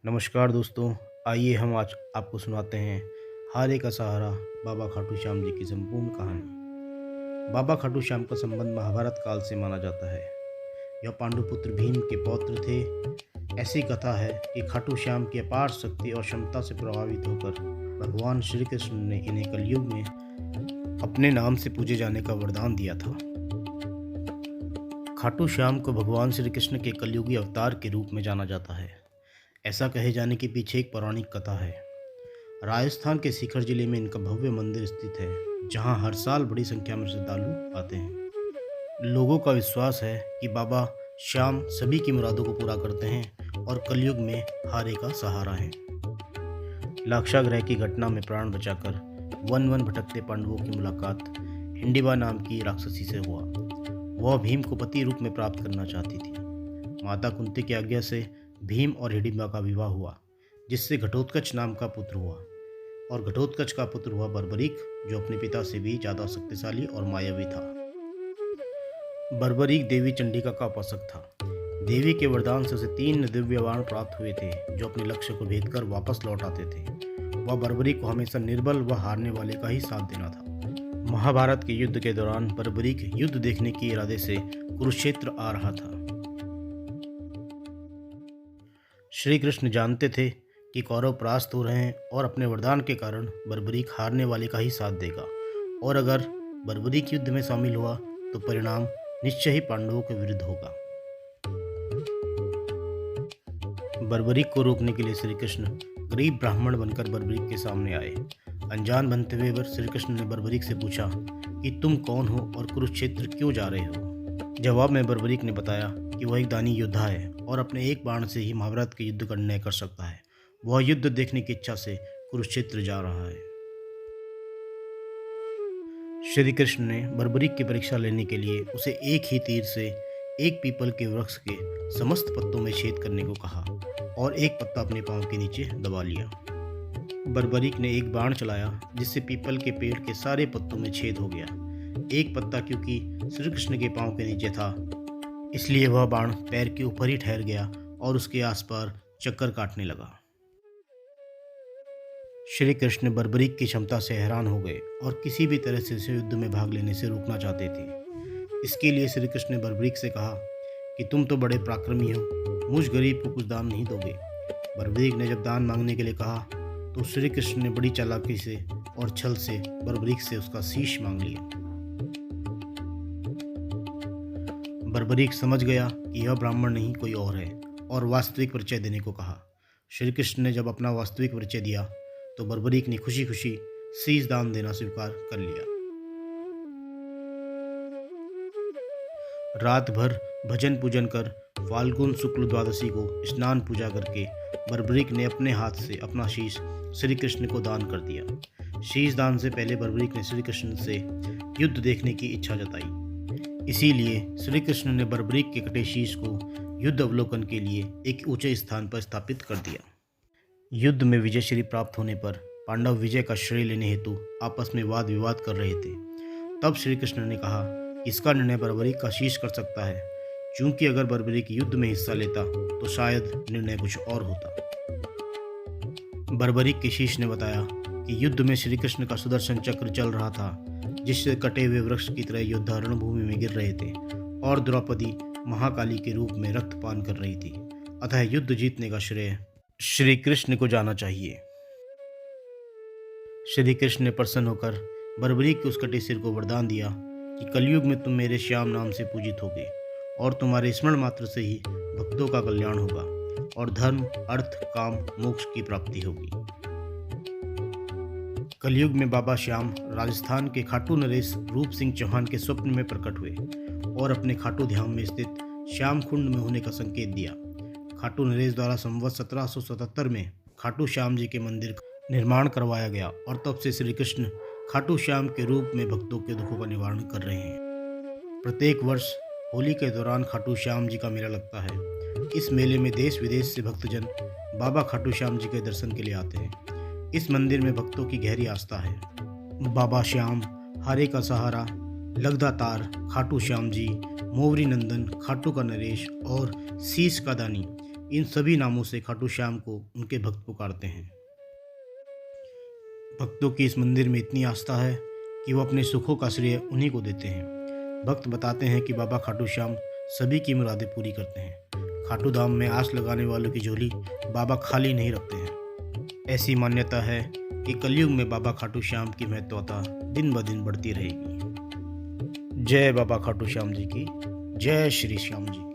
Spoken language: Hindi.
नमस्कार दोस्तों, आइए हम आज आपको सुनाते हैं हारे का सहारा बाबा खाटू श्याम जी की संपूर्ण कहानी। बाबा खाटू श्याम का संबंध महाभारत काल से माना जाता है। यह पांडुपुत्र भीम के पौत्र थे। ऐसी कथा है कि खाटू श्याम की अपार शक्ति और क्षमता से प्रभावित होकर भगवान श्री कृष्ण ने इन्हें कलयुग में अपने नाम से पूजे जाने का वरदान दिया था। खाटू श्याम को भगवान श्री कृष्ण के कलयुगी अवतार के रूप में जाना जाता है। ऐसा कहे जाने के पीछे एक पौराणिक कथा है। राजस्थान के सीकर जिले में इनका भव्य मंदिर स्थित है, जहां हर साल बड़ी संख्या में श्रद्धालु आते हैं। लोगों का विश्वास है कि बाबा श्याम सभी की मुरादों को पूरा करते हैं और कलयुग में हारे का सहारा है। लाक्षागृह की घटना में प्राण बचाकर वन वन भटकते पांडवों की मुलाकात हिंडिबा नाम की राक्षसी से हुआ। वह भीम को पति रूप में प्राप्त करना चाहती थी। माता कुंती की आज्ञा से भीम और हिडिंबा का विवाह हुआ, जिससे घटोत्कच नाम का पुत्र हुआ। और घटोत्कच का पुत्र हुआ बर्बरीक, जो अपने पिता से भी ज्यादा शक्तिशाली और मायावी था। बर्बरीक देवी चंडिका का उपासक था। देवी के वरदान से उसे 3 दिव्य बाण प्राप्त हुए थे, जो अपने लक्ष्य को भेद कर वापस लौट आते थे। वह बर्बरीक को हमेशा निर्बल व हारने वाले का ही साथ देना था। महाभारत के युद्ध के दौरान बर्बरीक युद्ध देखने के इरादे से कुरुक्षेत्र आ रहा था। श्री कृष्ण जानते थे कि कौरव परास्त हो रहे हैं और अपने वरदान के कारण बर्बरीक हारने वाले का ही साथ देगा, और अगर बर्बरीक युद्ध में शामिल हुआ तो परिणाम निश्चय ही पांडवों के विरुद्ध होगा। बर्बरीक को रोकने के लिए श्री कृष्ण गरीब ब्राह्मण बनकर बर्बरीक के सामने आए। अनजान बनते हुए श्री कृष्ण ने बर्बरीक से पूछा कि तुम कौन हो और कुरुक्षेत्र क्यों जा रहे हो। जवाब में बर्बरीक ने बताया कि वह एक दानी योद्धा है और अपने एक बाण से ही महाभारत के युद्ध का निर्णय कर सकता है। वह युद्ध देखने की इच्छा से कुरुक्षेत्र जा रहा है। श्री कृष्ण ने बर्बरीक की परीक्षा लेने के लिए उसे एक ही तीर से एक पीपल के वृक्ष के समस्त पत्तों में छेद करने को कहा और एक पत्ता अपने पांव के नीचे दबा लिया। बर्बरीक ने एक बाण चलाया, जिससे पीपल के पेड़ के सारे पत्तों में छेद हो गया। एक पत्ता क्योंकि श्री कृष्ण के पांव के नीचे था, इसलिए वह बाण पैर के ऊपर ही ठहर गया और उसके आसपास चक्कर काटने लगा। श्री कृष्ण बर्बरीक की क्षमता से हैरान हो गए और किसी भी तरह से इसे युद्ध में भाग लेने से रोकना चाहते थे। इसके लिए श्री कृष्ण ने बर्बरीक से कहा कि तुम तो बड़े पराक्रमी हो, मुझ गरीब को कुछ दान नहीं दोगे। बर्बरीक ने जब दान मांगने के लिए कहा तो श्री कृष्ण ने बड़ी चालाकी से और छल से बर्बरीक से उसका शीश मांग लिया। बर्बरीक समझ गया कि यह ब्राह्मण नहीं कोई और है और वास्तविक परिचय देने को कहा। श्री कृष्ण ने जब अपना वास्तविक परिचय दिया तो बर्बरीक ने खुशी खुशी शीश दान देना स्वीकार कर लिया। रात भर भजन पूजन कर फाल्गुन शुक्ल द्वादशी को स्नान पूजा करके बर्बरीक ने अपने हाथ से अपना शीश श्री कृष्ण को दान कर दिया। शीश दान से पहले बर्बरीक ने श्री कृष्ण से युद्ध देखने की इच्छा जताई। इसीलिए श्री कृष्ण ने बर्बरीक के कटे शीश को युद्ध अवलोकन के लिए एक ऊंचे स्थान पर स्थापित कर दिया। युद्ध में विजय श्री प्राप्त होने पर पांडव विजय का श्रेय लेने हेतु आपस में वाद विवाद कर रहे थे। तब श्री कृष्ण ने कहा कि इसका निर्णय बर्बरीक का शीश कर सकता है, क्योंकि अगर बर्बरीक युद्ध में हिस्सा लेता तो शायद निर्णय कुछ और होता। बर्बरीक के शीश ने बताया कि युद्ध में श्री कृष्ण का सुदर्शन चक्र चल रहा था, जिससे कटे हुए वृक्ष की तरह योद्धा रणभूमि में गिर रहे थे और द्रौपदी महाकाली के रूप में रक्तपान कर रही थी। अतः युद्ध जीतने का श्रेय श्री कृष्ण को जाना चाहिए। श्री कृष्ण ने प्रसन्न होकर बर्बरीक के उस कटे सिर को वरदान दिया कि कलयुग में तुम मेरे श्याम नाम से पूजित होगे और तुम्हारे स्मरण मात्र से ही भक्तों का कल्याण होगा और धर्म, अर्थ, काम, मोक्ष की प्राप्ति होगी। कलयुग में बाबा श्याम राजस्थान के खाटू नरेश रूप सिंह चौहान के स्वप्न में प्रकट हुए और अपने खाटू धाम में स्थित श्याम कुंड में होने का संकेत दिया। खाटू नरेश द्वारा संवत 1777 में खाटू श्याम जी के मंदिर का निर्माण करवाया गया और तब से श्री कृष्ण खाटू श्याम के रूप में भक्तों के दुखों का निवारण कर रहे हैं। प्रत्येक वर्ष होली के दौरान खाटू श्याम जी का मेला लगता है। इस मेले में देश विदेश से भक्तजन बाबा खाटू श्याम जी के दर्शन के लिए आते हैं। इस मंदिर में भक्तों की गहरी आस्था है। बाबा श्याम, हारे का सहारा, लगदातार खाटू श्याम जी, मोवरी नंदन, खाटू का नरेश और शीश का दानी, इन सभी नामों से खाटू श्याम को उनके भक्त पुकारते हैं। भक्तों की इस मंदिर में इतनी आस्था है कि वो अपने सुखों का श्रेय उन्हीं को देते हैं। भक्त बताते हैं कि बाबा खाटू श्याम सभी की मुरादें पूरी करते हैं। खाटू धाम में आस लगाने वालों की झोली बाबा खाली नहीं रखते हैं। ऐसी मान्यता है कि कलयुग में बाबा खाटू श्याम की महत्वता दिन ब दिन बढ़ती रहेगी। जय बाबा खाटू श्याम जी की, जय श्री श्याम जी की।